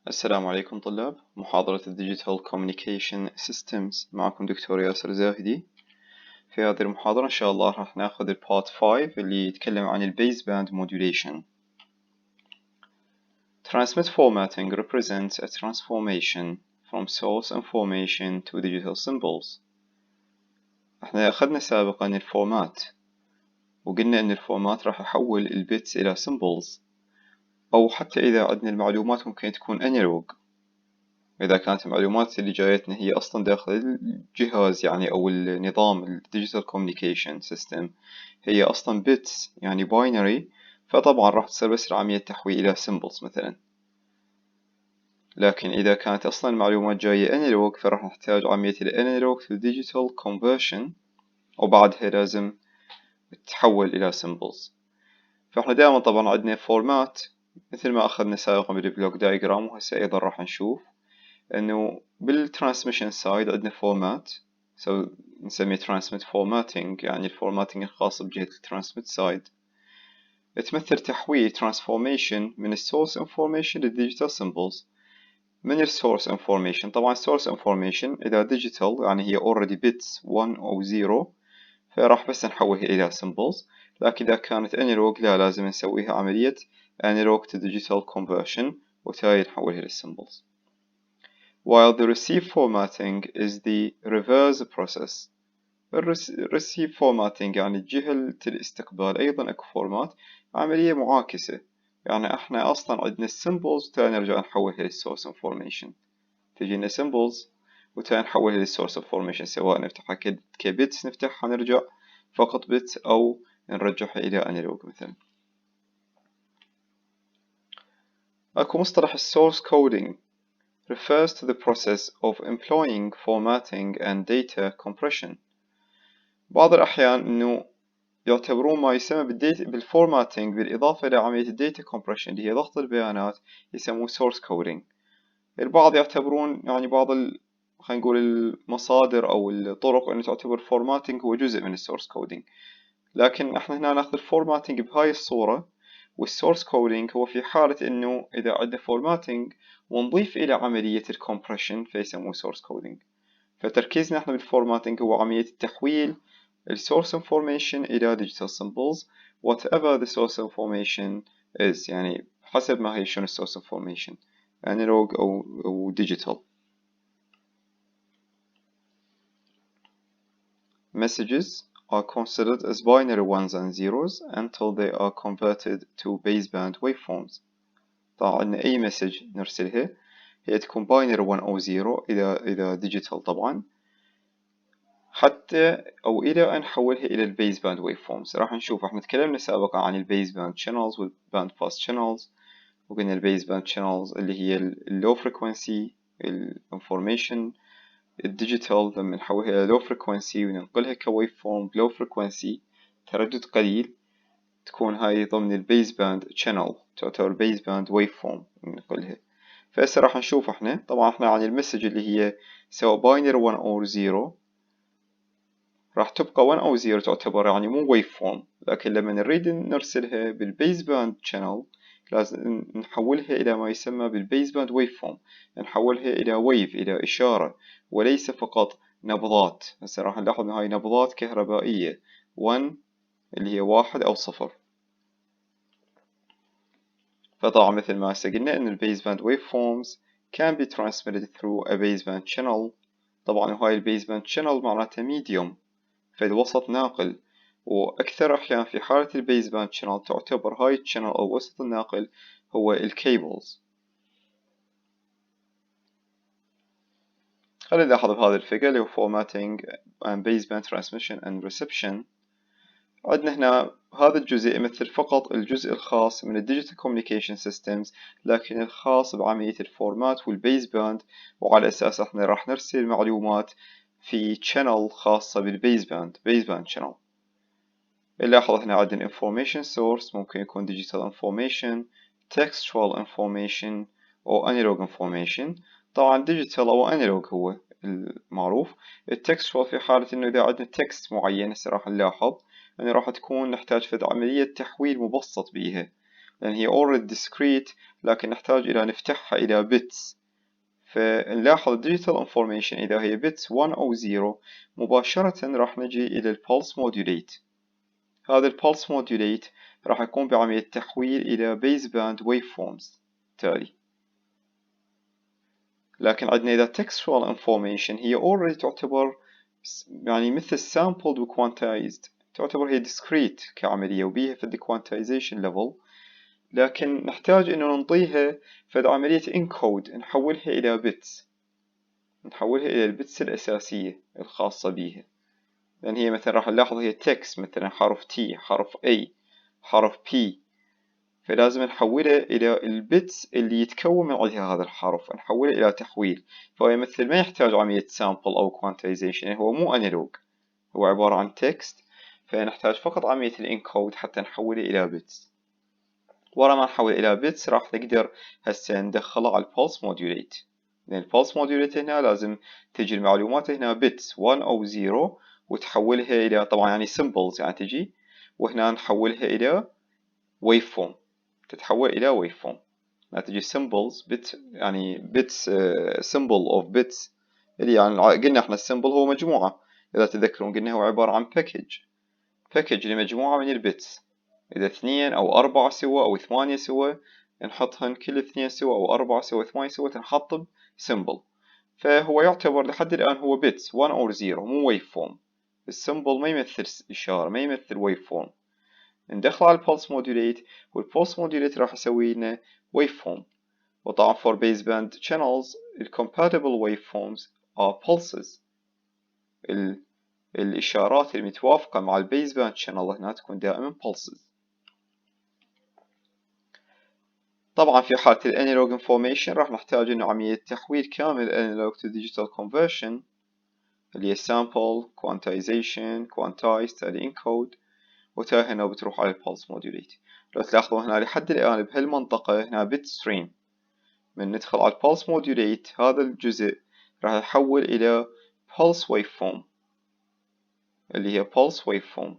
السلام عليكم طلاب محاضرة Digital Communication Systems. معكم دكتور ياسر زاهدي. في هذه المحاضرة إن شاء الله راح ناخذ البارت 5 اللي يتكلم عن Baseband Modulation. Transmit formatting represents a transformation from source information to digital symbols. احنا أخذنا سابقا الفورمات وقلنا إن الفورمات راح يحول البيتس إلى symbols، أو حتى إذا عندنا المعلومات ممكن تكون analog. إذا كانت المعلومات اللي جايتنا هي أصلا داخل الجهاز أو النظام Digital Communication System هي أصلا bits binary، فطبعا راح تصير بس عملية تحويل إلى symbols مثلا. لكن إذا كانت أصلا المعلومات جاية analog فراح نحتاج عملية analog to digital conversion، وبعدها لازم تتحول إلى symbols. فإحنا دائما طبعا عندنا فورمات مثل ما أخذنا سابقا بالبلوك دايجرام، وهسه أيضا راح نشوف إنه بالترانسميشن سايد عندنا فورمات نسميه ترانسميت فورماتينج، الفورماتينج الخاص بجهة الترانسميت سايد تمثل تحويل ترانسفورميشن من السورس انفورميشن للديجيتال سيمبلز. من السورس انفورميشن طبعا السورس انفورميشن إذا ديجيتال هي already bits 1 أو 0 فراح بس نحولها إلى symbols، لكن إذا كانت analog لا لازم نسويها عملية analog to digital conversion وتالي نحولها للسيمبلز. While the receive formatting is the reverse process. receive formatting جهة الاستقبال أيضا أكو فورمات عملية معاكسة، احنا أصلا عندنا symbols وتالي نرجع نحولها للsource information، تجينا symbols وتالي نحولها للsource information، سواء نفتحها كبيتس نفتحها نرجع فقط بت أو نرجعها إلى analog مثلا. أكو مصطلح source coding refers to the process of employing formatting and data compression. بعض الأحيان إنه يعتبرون ما يسمى بالفورماتينج بالإضافة إلى عملية الداتا compression اللي هي ضغط البيانات يسموه source coding. البعض يعتبرون بعض خلينا نقول المصادر أو الطرق أنه تعتبر formatting هو جزء من الsource coding، لكن احنا هنا ناخذ الفورماتينج بهاي الصورة، والسورس كودينج هو في حالة إنه إذا عندنا فورماتينج ونضيف إلى عملية الكومبريشن فيسموه سورس كودينج. فتركيزنا احنا بالفورماتينج هو عملية التحويل السورس انفورميشن إلى digital symbols whatever the source information is، حسب ما هي شنو السورس انفورميشن analog أو digital. Messages are considered as binary ones and zeros until they are converted to baseband waveforms. طبعا عندنا أي مسج نرسلها هي تكون binary 1 أو 0 إذا digital طبعا، حتى أو إلى أن نحولها إلى البيسباند waveforms. راح نشوف احنا تكلمنا سابقا عن البيسباند channels والباند باس channels، وقلنا البيسباند channels اللي هي اللو frequency الانفورميشن، الديجيتال لما نحولها إلى لو فريكونسي وننقلها كويف فورم بلو فريكونسي تردد قليل تكون هاي ضمن البيز باند channel، تعتبر بيز باند ويف فورم ننقلها. فهسه راح نشوف احنا طبعا احنا عن المسج اللي هي سواء باينري 1 أو 0 راح تبقى 1 أو 0 تعتبر مو ويف فورم، لكن لما نريد نرسلها بالبيز باند channel لازم نحولها إلى ما يسمى بالبيز باند ويف فورم، نحولها إلى ويف إلى إشارة وليس فقط نبضات. هسه راح نلاحظ إن هاي نبضات كهربائية 1 اللي هي 1 أو 0. فطبعا مثل ما هسه قلنا إن البيز باند ويف فورمز can be transmitted through a baseband channel. طبعا هاي البيز باند channel معناتها medium في الوسط ناقل، وأكثر أحيان في حالة البيز باند channel تعتبر هاي الchannel أو وسط الناقل هو الكيبلز. خلينا نلاحظ بهذا الفيجر اللي هو formatting and baseband transmission and reception. عندنا هنا هذا الجزء يمثل فقط الجزء الخاص من الديجيتال كوميونيكيشن سيستمز، لكن الخاص بعملية الفورمات والبيز باند، وعلى أساس احنا راح نرسل معلومات في channel خاصة بالبيز باند channel. نلاحظ هنا عندنا information source ممكن يكون digital information textual information أو analog information. طبعا digital أو analog هو المعروف. التكستوال في حالة إنه إذا عندنا text معين هسه راح نلاحظ إنه راح تكون نحتاج في عملية تحويل مبسط بيها، لأن هي already discrete، لكن نحتاج إلى نفتحها إلى bits. فنلاحظ digital information إذا هي bits 1 أو 0 مباشرة راح نجي إلى ال pulse modulate. هذا ال pulse modulate راح يقوم بعملية تحويل إلى baseband waveforms تالي. لكن عندنا إذا textual information هي already تعتبر يعني مثل sampled و quantized، تعتبر هي discrete كعملية وبيها في ال quantization level، لكن نحتاج إنه ننطيها في عملية encode، نحولها إلى bits، نحولها إلى البيتس الأساسية الخاصة بيها. لأن هي مثلا راح نلاحظ هي text مثلا حرف T، حرف A، حرف P، فلازم نحولها إلى البيتس اللي يتكون من عندها هذا الحرف، نحولها إلى تحويل. فهو مثل ما يحتاج عملية sample أو quantization، يعني هو مو analog، هو عبارة عن text، فنحتاج فقط عملية الانكود حتى نحوله إلى بيتس. ورا ما نحول إلى بيتس راح نقدر هسه ندخله على البولس موديوليت، لأن البولس موديوليت هنا لازم تجي المعلومات هنا بيتس 1 أو 0 وتحولها إلى طبعا يعني symbols يعني تجي، وهنا نحولها إلى waveform، تتحول إلى waveform. يعني تجي symbols bit يعني bits symbol of bits، اللي يعني قلنا احنا السيمبل هو مجموعة، إذا تذكرون قلنا هو عبارة عن package لمجموعة من البيتس، إذا 2 أو 4 سوا أو 8 سوا نحطهن كل 2 سوا أو 4 سوا 8 سوا تنحط بسيمبل. فهو يعتبر لحد الآن هو بيتس 1 أو 0 مو ويف فورم. السيمبل ما يمثل إشارة، ما يمثل ويف فورم. ندخل على البولس موديوليت، والبولس موديوليت راح يسوي لنا ويف فورم. وطبعا for baseband channels ال compatible waveforms are pulses. الإشارات المتوافقة مع البيسباند channel هنا تكون دائما pulses. طبعا في حالة ال analog information راح نحتاج إنه عملية تحويل كامل analog to digital conversion، اللي هي sample quantization quantize تالي encode، وتالي هنا بتروح على pulse modulate. لو تلاحظوا هنا لحد الآن بهالمنطقة هنا bit stream، من ندخل على pulse modulate هذا الجزء راح يحول إلى pulse waveform، اللي هي pulse waveform.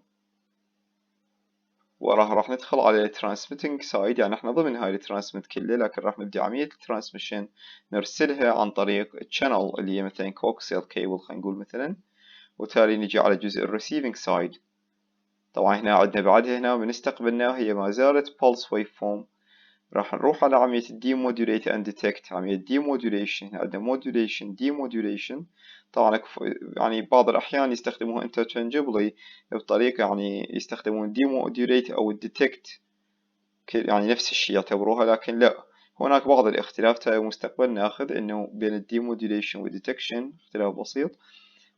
وراح ندخل على transmitting side، يعني احنا ضمن هاي الترانسميت كله، لكن راح نبدي عملية الترانسميشن نرسلها عن طريق channel اللي هي مثلا coaxial cable خلينا نقول مثلا، وتالي نجي على جزء receiving side. طبعا هنا عندنا بعدها هنا من استقبلناها هي ما زالت pulse waveform. راح نروح على عملية demodulate and detect، عملية demodulation، عندنا modulation demodulation. طبعا يعني بعض الأحيان يستخدموها interchangeably بطريقة يعني يستخدمون demodulate أو detect يعني نفس الشيء يعتبروها، لكن لا، هناك بعض الاختلاف. تاي مستقبل ناخذ انه بين الديموديوليشن والديتكشن اختلاف بسيط،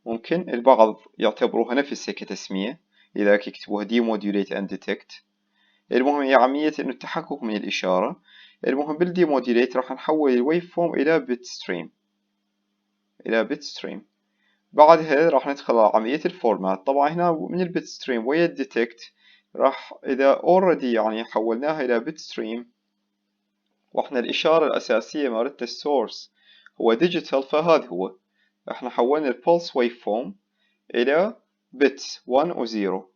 ممكن البعض يعتبروها نفسها كتسمية لذلك يكتبوها demodulate and detect. المهم هي عملية انه التحقق من الإشارة. المهم بالديموديوليت راح نحول الويف فورم إلى بت ستريم، بعدها راح ندخل على عملية الفورمات. طبعا هنا من البت ستريم ويا الديتكت راح إذا already يعني حولناها إلى بت ستريم، واحنا الإشارة الأساسية مالتنا السورس هو ديجيتال، فهذا هو احنا حولنا البولس ويف فورم إلى بيتس 1 و 0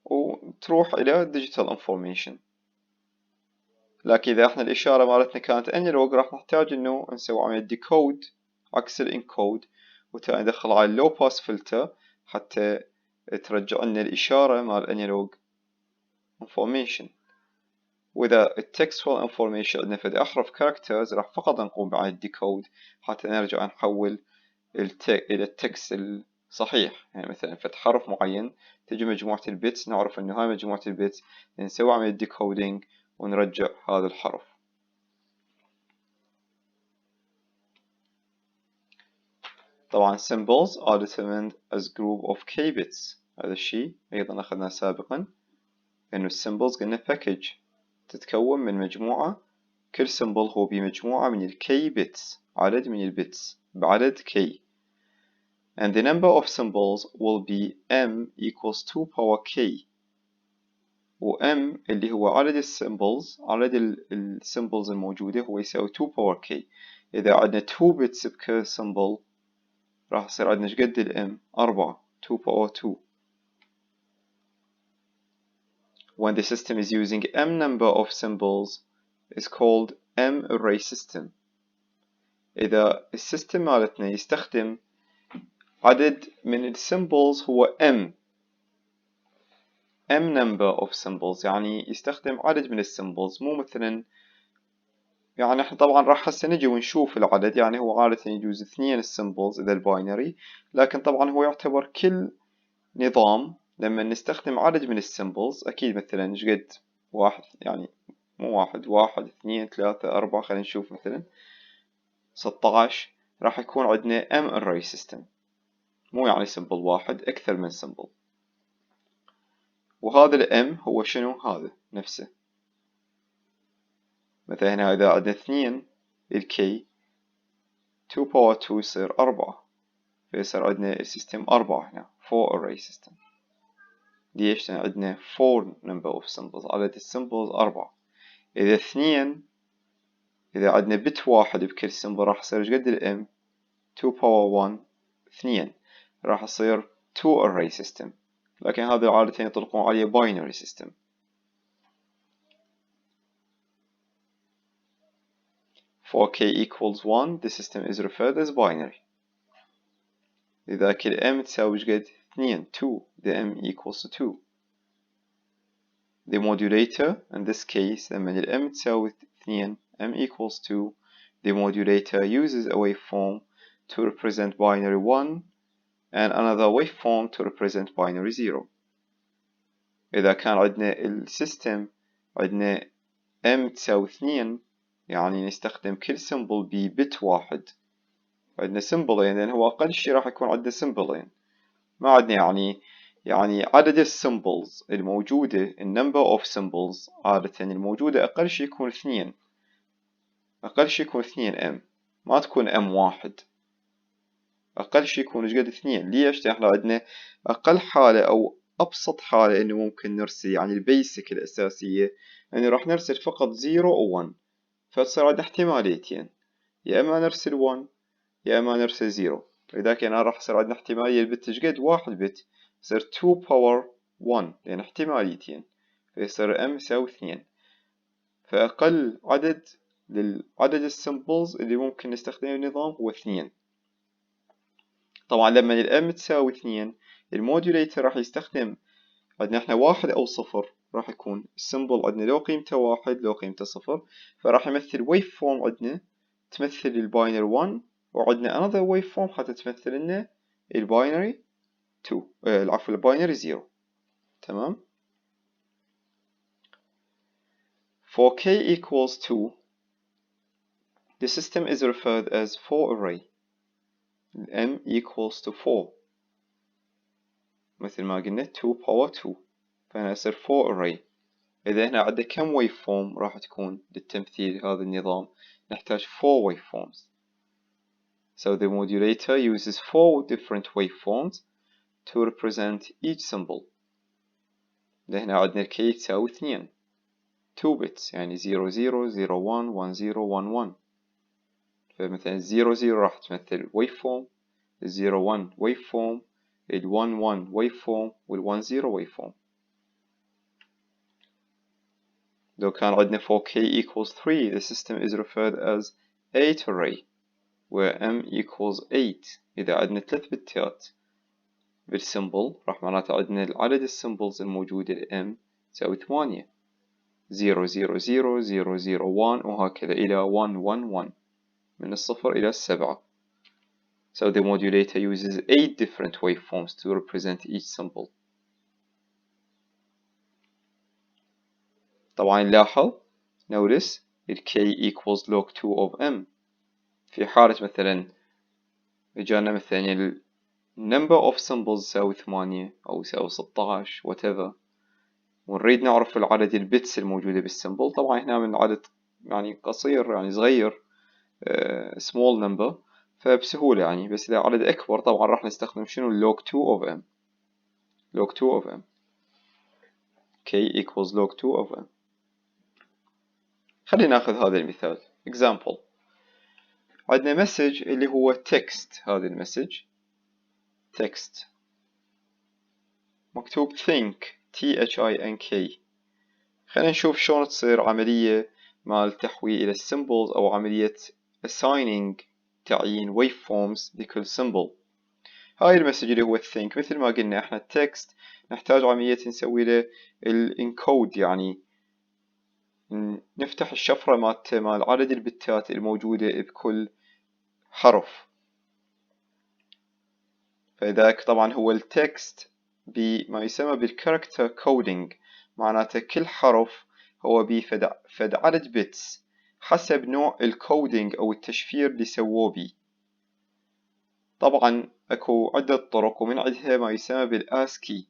وتروح إلى ديجيتال انفورميشن. لكن إذا احنا الإشارة مالتنا كانت انالوج راح نحتاج إنه نسوي عملية ديكود عكس الانكود، وتاني ندخل على اللو باس فلتر حتى ترجع لنا الإشارة مال انالوج انفورميشن. وإذا التكستوال انفورميشن عندنا فد أحرف كاركترز راح فقط نقوم بعملية ديكود حتى نرجع نحول إلى التكست الصحيح. يعني مثلا فد حرف معين تجي مجموعة البيتس نعرف إنه هاي مجموعة البيتس، نسوي عملية ديكودينج ونرجع هذا الحرف. طبعا symbols are determined as group of k bits. هذا الشيء أيضا أخذناه سابقا، إنه السيمبلز قلنا package تتكون من مجموعة، كل symbol هو بمجموعة من ال k bits، عدد من البيتس بعدد k. And the number of symbols will be m equals 2 power k. و m اللي هو عدد السيمبلز، عدد السيمبلز الموجودة هو يساوي 2 power k. إذا عندنا 2 bits بكل symbol راح يصير عندنا شقد الام 4 2 power 2. when the system is using m number of symbols is called M-ary system. إذا السيستم مالتنا يستخدم عدد من السيمبلز هو m number of symbols، يعني يستخدم عدد من السيمبلز، مو مثلا يعني احنا طبعا راح هسه نجي ونشوف العدد، يعني هو عادة يجوز 2 السيمبلز إذا الباينري، لكن طبعا هو يعتبر كل نظام لما نستخدم عدد من السيمبلز أكيد مثلا ايش قد واحد، يعني مو واحد 2 3 4، خلينا نشوف مثلا 16 راح يكون عندنا M-ary system، مو يعني سيمبل واحد أكثر من سيمبل. وهذا الام هو شنو؟ هذا نفسه، مثلا هنا إذا عندنا 2 الكي 2 باور 2 يصير 4، فيصير عندنا السيستم 4 هنا 4 array system. ليش؟ لأن عندنا 4 number of symbols، عدد السيمبلز 4. إذا 2 إذا عندنا بت واحد بكل سيمبل راح يصير ايش قد الام؟ 2 باور 1 2، راح يصير 2 array system. لكن هذا عادة يطلقون عليه binary system. For k equals 1 the system is referred as binary. إذا كل m تساوي ايش قد؟ 2 2 the m equals to 2. The modulator in this case لما ال m تساوي 2 m equals 2 the modulator uses a waveform to represent binary 1 and another waveform to represent binary 0. إذا كان عندنا السيستم عندنا m تساوي 2 يعني نستخدم كل سيمبل ببت واحد، عندنا سيمبلين لأن هو أقل شي راح يكون عندنا سيمبلين، ما عندنا يعني عدد السيمبلز الموجودة number of symbols عادة الموجودة أقل شي يكون 2، أقل شي يكون 2 m، ما تكون m واحد، أقل شي يكون ايش قد 2. ليش؟ لأن احنا عندنا أقل حالة أو أبسط حالة إنه ممكن نرسل، يعني البيسك الأساسية إنه راح نرسل فقط 0 و 1، فتصير عندنا احتماليتين، يا إما نرسل 1 يا إما نرسل 0. لذلك أنا راح يصير عندنا احتمالية البت ايش قد؟ 1 بت، يصير 2 باور 1 لأن احتماليتين، فيصير m يساوي 2. فأقل عدد للعدد السيمبلز اللي ممكن نستخدمه النظام هو 2. طبعا لما ال m تساوي 2 الموديوليتر راح يستخدم، عندنا احنا 1 أو 0 راح يكون السيمبل عندنا لو قيمته 1 لو قيمته 0، فراح يمثل ويف فورم عندنا تمثل الباينري 1، وعندنا another waveform حتى تمثل لنا الباينري 2 العفو الباينري 0. تمام. For k equals 2 the system is referred as 4 array. m equals to 4 مثل ما قلنا 2 power 2، فهنا يصير 4 array. إذا هنا عندنا كم waveform راح تكون للتمثيل هذا النظام؟ نحتاج 4 waveforms. So the modulator uses 4 different waveforms to represent each symbol. هنا عندنا k تساوي 2 bits، يعني 0 0 0 1 1 0 1 1. فمثلا 0 0 راح تمثل waveform، 0 1 waveform، 1 1 waveform، 1 0 waveform. لو كان عندنا for k equals 3 the system is referred as 8 array where m equals 8. إذا عندنا 3 بتات بالسيمبل راح معناته عندنا عدد السيمبلز الموجودة m تساوي 8، 0 0 0 0 0 1 وهكذا إلى 1 1 1 من الصفر إلى 7. So the modulator uses 8 different waveforms to represent each symbol. طبعا نلاحظ notice k equals log 2 of m. في حالة مثلا إجانا مثلا number of symbols يساوي 8 أو يساوي 16 whatever، ونريد نعرف العدد البيتس الموجودة بالسيمبل، طبعا هنا من عدد يعني قصير يعني صغير small number فبسهولة يعني، بس إذا عدد أكبر طبعا راح نستخدم شنو log 2 of m. log 2 of m k equals log 2 of m. خلينا ناخذ هذا المثال example. عندنا message اللي هو text، هذا المسج text مكتوب think THINK خلينا نشوف شلون تصير عملية مال تحويل إلى symbols أو عملية assigning تعيين waveforms لكل symbol. هاي المسج اللي هو think، مثل ما قلنا احنا التكست نحتاج عملية نسوي له الانكود، يعني نفتح الشفرة مال عدد البتات الموجودة بكل حرف. فذاك طبعا هو التكست بما يسمى بالكاركتر كودينج، معناته كل حرف هو فد عدد بيتس حسب نوع الكودينج أو التشفير اللي سووه بيه. طبعا أكو عدة طرق، ومن عدها ما يسمى بالآسكي.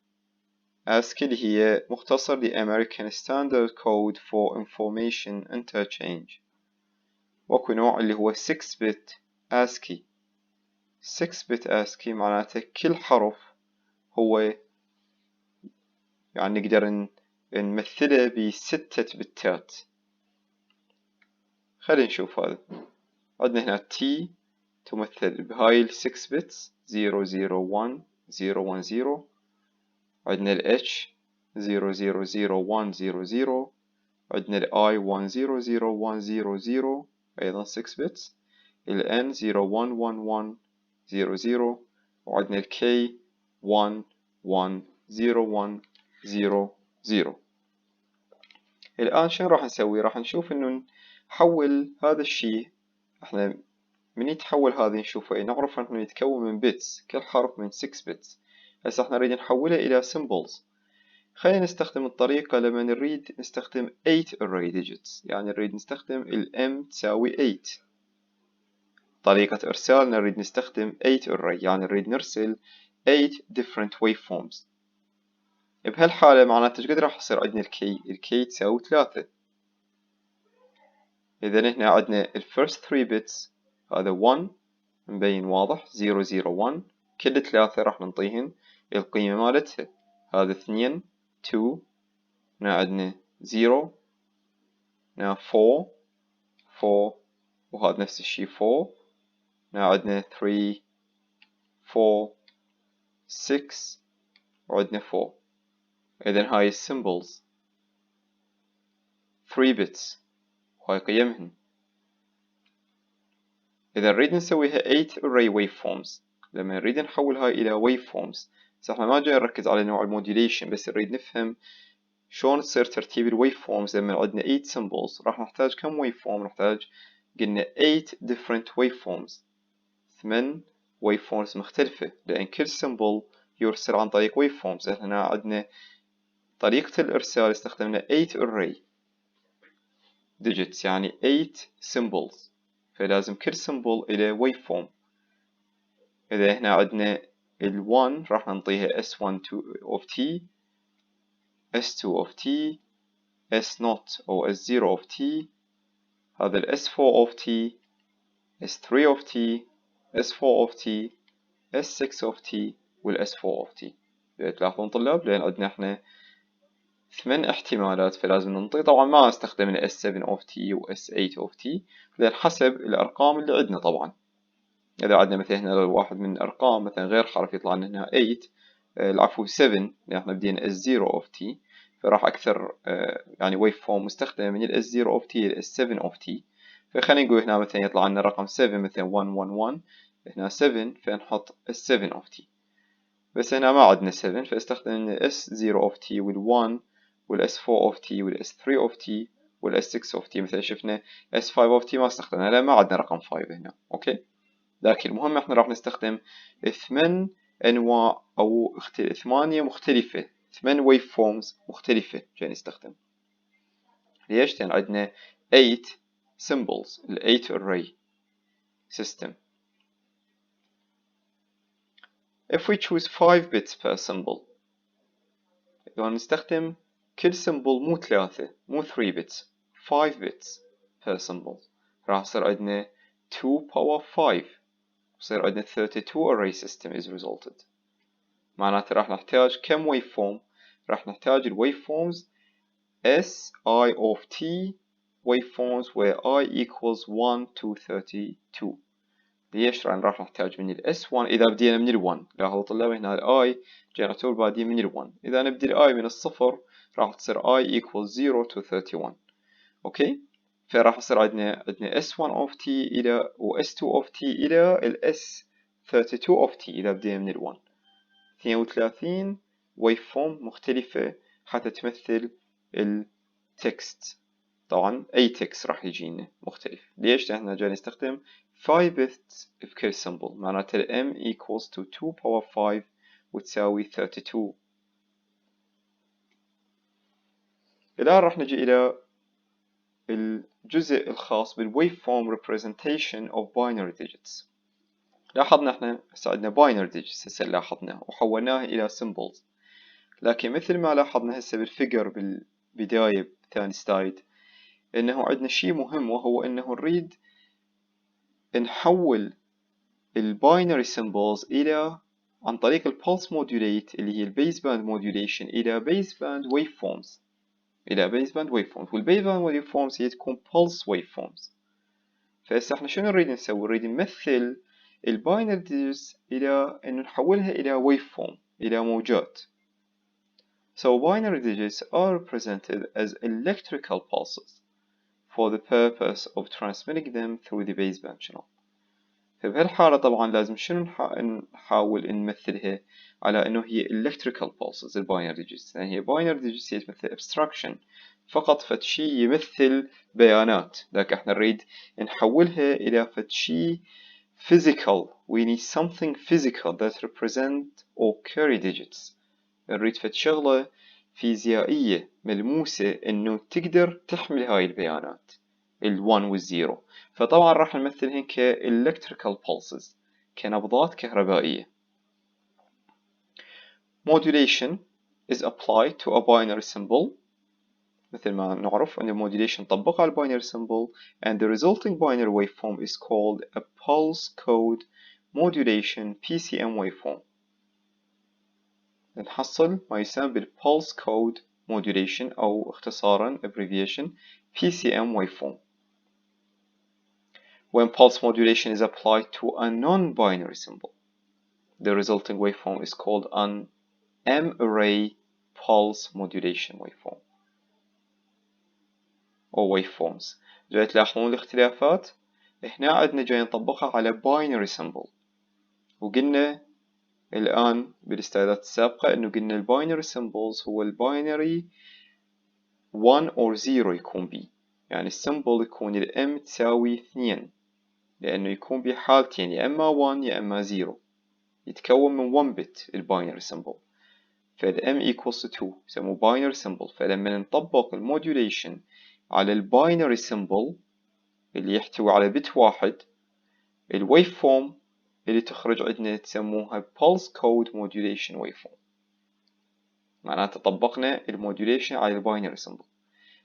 ASCII اللي هي مختصر ل American Standard Code for Information Interchange. وأكو نوع اللي هو 6-bit ASCII. 6-bit ASCII معناته كل حرف هو يعني نقدر نمثله ب6 بتات. خلينا نشوف هذا. عندنا هنا T تمثل بهاي ال 6 bits 001 010. عندنا ال H 000100. عندنا ال I 100100 أيضا 6 bits. ال N 011100. وعندنا ال K 110100. الآن شنو راح نسوي؟ راح نشوف إنه نحول هذا الشيء. احنا من يتحول هذا نشوفه نعرف إنه يتكون من بيتس، كل حرف من 6 بيتس. هسه احنا نريد نحوله إلى symbols. خلينا نستخدم الطريقة لما نريد نستخدم 8 array digits، يعني نريد نستخدم ال M تساوي 8. طريقة إرسالنا نريد نستخدم 8 array، يعني نريد نرسل 8 different waveforms. بهالحالة معناته ايش قد راح يصير عندنا الكي تساوي 3. إذا هنا عندنا ال first 3 bits هذا 1 مبين واضح 001. كل 3 راح ننطيهن القيمة مالتها. هذا 2 2. هنا عندنا 0. هنا 4 4. وهذا نفس الشي 4. هنا عندنا 3 4 6 وعندنا 4. إذا هاي symbols 3 bits وهاي قيمهن. إذا نريد نسويها 8 array waveforms، لما نريد نحول هاي إلى waveforms، احنا ما جاي نركز على نوع الموديوليشن، بس نريد نفهم شلون تصير ترتيب الwaveforms. لما عندنا 8 symbols راح نحتاج كم waveform؟ نحتاج قلنا 8 different waveforms، 8 waveforms مختلفة، لأن كل symbol يرسل عن طريق waveforms. هنا عندنا طريقة الإرسال استخدمنا 8 array digits، يعني 8 symbols، فلازم كل symbol إلى waveform. إذا هنا عندنا ال 1 راح نعطيها S1 of t، S2 of t، S0 أو S0 of t. هذا ال S4 of t، S3 of t، S4 of t، S6 of t، وال S4 of t. تلاحظون طلاب لأن عندنا احنا 8 احتمالات، فلازم ننطي. طبعا ما استخدمنا S7 of t و S8 of t لأن حسب الأرقام اللي عندنا. طبعا إذا عندنا مثلا هنا واحد من الأرقام مثلا غير حرف يطلع لنا هنا 8، العفو 7، لأن احنا بدينا S0 of t، فراح أكثر يعني waveform مستخدمة من ال S0 of t ل S7 of t. فخلينا نقول هنا مثلا يطلع لنا رقم 7 مثلا 111، هنا 7 فنحط S7 of t. بس هنا ما عندنا 7 فاستخدمنا S0 of t وال 1 وال S4 of t وال S3 of t وال S6 of t. مثلا شفنا S5 of t ما استخدمنا لأن ما عندنا رقم 5 هنا. أوكي، لكن المهم احنا راح نستخدم 8 أنواع أو 8 مختلفة، 8 waveforms مختلفة جاي نستخدم. ليش؟ لأن عندنا 8 symbols، ال 8 array system. If we choose 5 bits per symbol، إذا نستخدم كل symbol مو 3 مو 3 bits، 5 bits per symbol، راح يصير عندنا 2 power 5، يصير عندنا 32 array system is resulted. معناته راح نحتاج كم waveform؟ راح نحتاج ال waveforms SI of t waveforms where I equals 1 to 32. ليش؟ لأن راح نحتاج من ال S1 إذا بدينا من ال 1. لاحظوا طلاب هنا ال I جنراتور بادين من ال 1. إذا نبدي ال I من الصفر راح تصير I equals 0 to 31. أوكي، فراح يصير عندنا S1 of T إلى و S2 of T إلى ال S32 of T إذا بدينا من ال1. 32 waveform مختلفة حتى تمثل التكست. طبعا أي تكست راح يجينا مختلف. ليش؟ لأننا جاي نستخدم 5 bits بكل symbol، معناته M equals to 2 power 5 وتساوي 32. الآن راح نجي إلى الجزء الخاص بال waveform representation of binary digits. لاحظنا احنا هسه عندنا binary digits هسه لاحظنا وحولناها إلى symbols، لكن مثل ما لاحظنا هسه بالفيجر بالبداية بثاني سلايد إنه عندنا شيء مهم، وهو إنه نريد نحول الباينري symbols إلى عن طريق البulse modulate اللي هي البيسباند modulation إلى baseband waveforms. والبيسباند waveforms هي تكون pulse waveforms. فهسه احنا شنو نريد نسوي؟ نريد نمثل الباينري digits إلى إنه نحولها إلى waveform، إلى موجات. So binary digits are represented as electrical pulses for the purpose of transmitting them through the baseband channel. فبهالحالة طبعا لازم شنو نحاول نمثلها على انه هي electrical pulses الباينري digits، يعني هي binary digits هي تمثل abstraction، فقط فد شي يمثل بيانات، لكن احنا نريد نحولها الى فد شي physical. We need something physical that represent or carry digits. نريد فد شغلة فيزيائية ملموسة انه تقدر تحمل هاي البيانات ال1 وال0. فطبعا راح نمثلهن ك electrical pulses، كنبضات كهربائية. Modulation is applied to a binary symbol. مثل ما نعرف أن modulation طبق على binary symbol and the resulting binary waveform is called a pulse code modulation PCM waveform. نحصل ما يسمى بال pulse code modulation أو اختصارا abbreviation PCM waveform. When pulse modulation is applied to a non-binary symbol, the resulting waveform is called an M-ary pulse modulation waveform أو waveforms. جاي تلاحظون الاختلافات؟ هنا عندنا جاي نطبقها على binary symbol، وقلنا الآن بالسلايدات السابقة إنه قلنا الباينري symbols هو الباينري 1 or 0 يكون بي، يعني السيمبل يكون الام تساوي 2، لأنه يكون بحالتين يا إما 1 يا إما 0، يتكون من 1 bit الباينري symbol. فال m equals to 2 يسموه binary symbol. فلما نطبق الموديوليشن على الباينري symbol اللي يحتوي على بت واحد، الويف فورم اللي تخرج عندنا تسموها pulse code modulation waveform. معناته طبقنا الموديوليشن على الباينري symbol.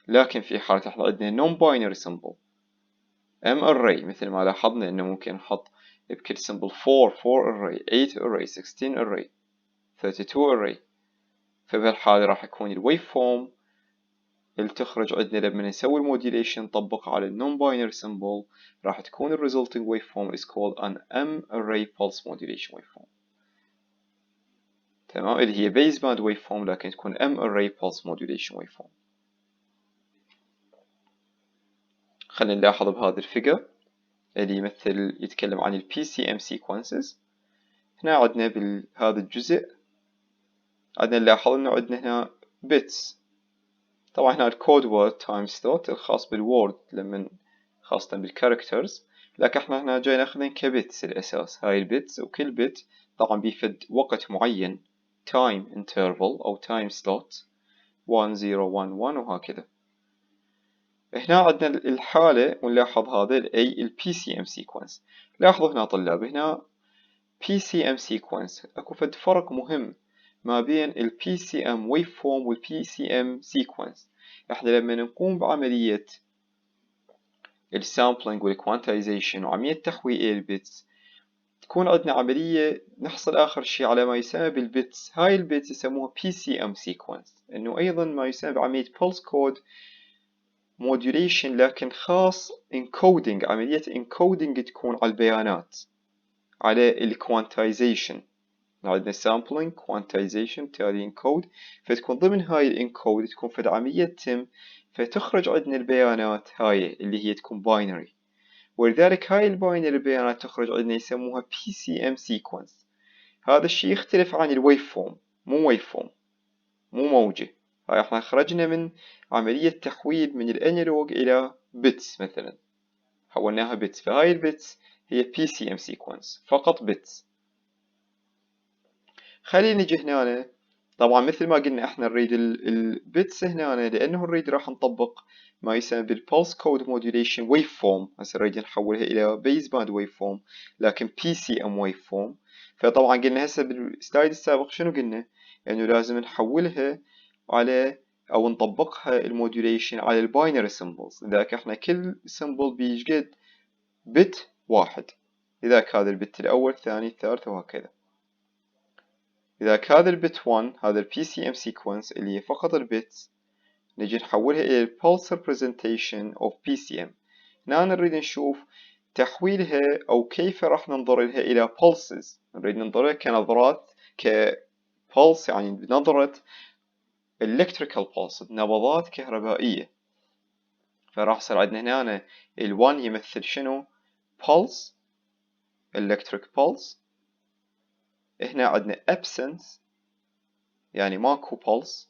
لكن في حالة احنا عندنا non binary symbol M-ary، مثل ما لاحظنا انه ممكن نحط بكل symbol 4 array 8 array 16 array 32 array. فبهالحالة راح يكون الويف فورم اللي تخرج عندنا لما نسوي الموديوليشن نطبق على النون باينري symbol، راح تكون ال resulting waveform is called an M-ary pulse modulation waveform. تمام، اللي هي baseband waveform لكن تكون M-ary pulse modulation waveform. خلينا نلاحظ بهذا الفيجر اللي يمثل يتكلم عن ال PCM sequences. هنا عندنا بهذا الجزء عندنا نلاحظ انه عندنا هنا bits. طبعا هنا الكود وورد تايم سلوت الخاص بالوورد لمن خاصة بالكاركترز، لكن احنا هنا جاي ناخذين كبيتس الاساس. هاي البيتس وكل بيت طبعا بيفد وقت معين time interval او time slot 1 0 1 1 وهكذا. هنا عندنا الحالة ونلاحظ هذا ال PCM sequence. لاحظوا هنا طلاب هنا PCM sequence اكو فد فرق مهم ما بين ال PCM waveform وال PCM sequence. احنا لما نقوم بعملية السامبلينج والكوانتايزيشن وعملية تحويل البيتس تكون عندنا عملية نحصل آخر شيء على ما يسمى بالبيتس. هاي البيتس يسموها PCM sequence، إنه أيضا ما يسمى بعملية pulse code modulation لكن خاص encoding. عملية encoding تكون على البيانات على الكوانتايزيشن. عندنا sampling quantization بالتالي encode، فتكون ضمن هاي الانكود تكون فد عملية تم فتخرج عندنا البيانات هاي اللي هي تكون binary، ولذلك هاي الباينري البيانات تخرج عندنا يسموها PCM sequence. هذا الشيء يختلف عن الويف فورم، مو ويف فورم، مو موجة. هاي احنا خرجنا من عملية تحويل من الانالوج الى بيتس مثلا، حولناها بيتس، فهاي البيتس هي PCM sequence فقط بيتس. خلينا نجي هنا، طبعا مثل ما قلنا احنا نريد البيتس هنا لانه نريد راح نطبق ما يسمى بالبولس كود موديوليشن ويف فورم. هسه نريد نحولها الى بيز باند ويف فورم لكن PCM ويف فورم. فطبعا قلنا هسه بالسلايد السابق شنو قلنا؟ انه لازم نحولها على او نطبقها الموديوليشن على الباينري سيمبلز، لذلك احنا كل سيمبل بيشقد بت واحد، لذلك هذا البت الاول الثاني الثالث وهكذا. لذلك هذا البت 1 هذا ال PCM sequence اللي هي فقط البيتس نجي نحولها إلى pulse representation of PCM. هنا نريد نشوف تحويلها أو كيف راح ننظر لها إلى pulses، نريد ننظر لها كنظرات pulse يعني بنظرة electrical pulse نبضات كهربائية. فراح يصير عندنا هنا ال 1 يمثل شنو؟ pulse electric pulse. هنا عندنا absence يعني ماكو pulse.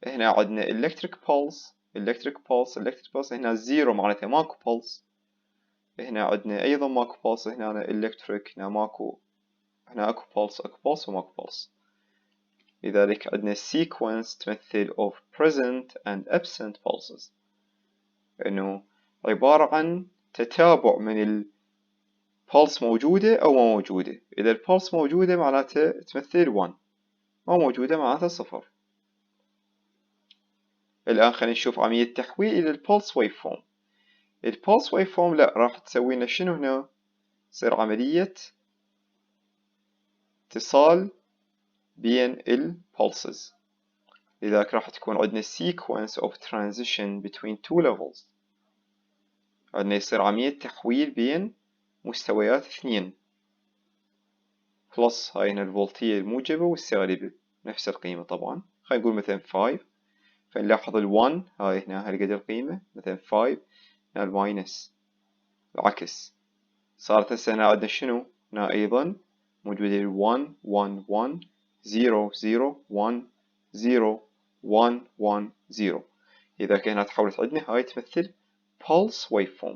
هنا عندنا electric pulse هنا زيرو معناتها ماكو pulse. هنا عندنا أيضا ماكو pulse، هنا electric هنا ماكو، هنا أكو pulse وماكو pulse. لذلك عندنا sequence تمثل of present and absent pulses، إنه عبارة عن تتابع من ال pulse موجودة أو ما موجودة. إذا ال pulse موجودة معناتها تمثل 1، ما موجودة معناتها 0. الآن خلينا نشوف عملية تحويل إلى البولس ويف فورم. البولس ويف فورم لا راح تسوي لنا شنو هنا؟ تصير عملية اتصال بين البولسز، لذلك راح تكون عندنا sequence of transition between two levels. عندنا يصير عملية تحويل بين مستويات اثنين، بلس هاي هنا الفولتية الموجبة والسالبة نفس القيمة طبعا. خلينا نقول مثلا 5، فنلاحظ ال1 هاي هنا هالقد القيمة مثلا 5، هنا الماينس العكس. صارت هسه هنا عندنا شنو؟ هنا أيضا موجود ال 1 1 1 0 0 1 0 1 1 0. إذا هنا تحولت عندنا هاي تمثل pulse waveform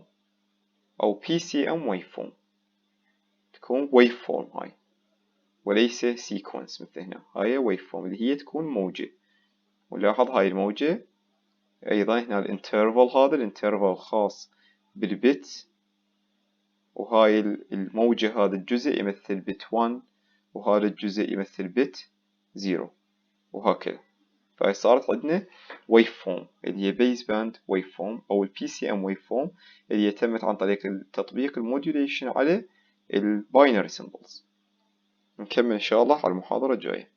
أو PCM waveform، تكون waveform هاي وليس sequence مثل هنا. هاي waveform اللي هي تكون موجة، ونلاحظ هاي الموجة أيضا هنا الانترفال، هذا الانترفال خاص بالبت، وهاي الموجة هذا الجزء يمثل بت 1، وهذا الجزء يمثل بت 0 وهكذا. فهي صارت عندنا waveform اللي هي baseband waveform أو ال PCM waveform اللي تمت عن طريق تطبيق الموديوليشن على الباينري symbols. نكمل إن شاء الله على المحاضرة الجاية.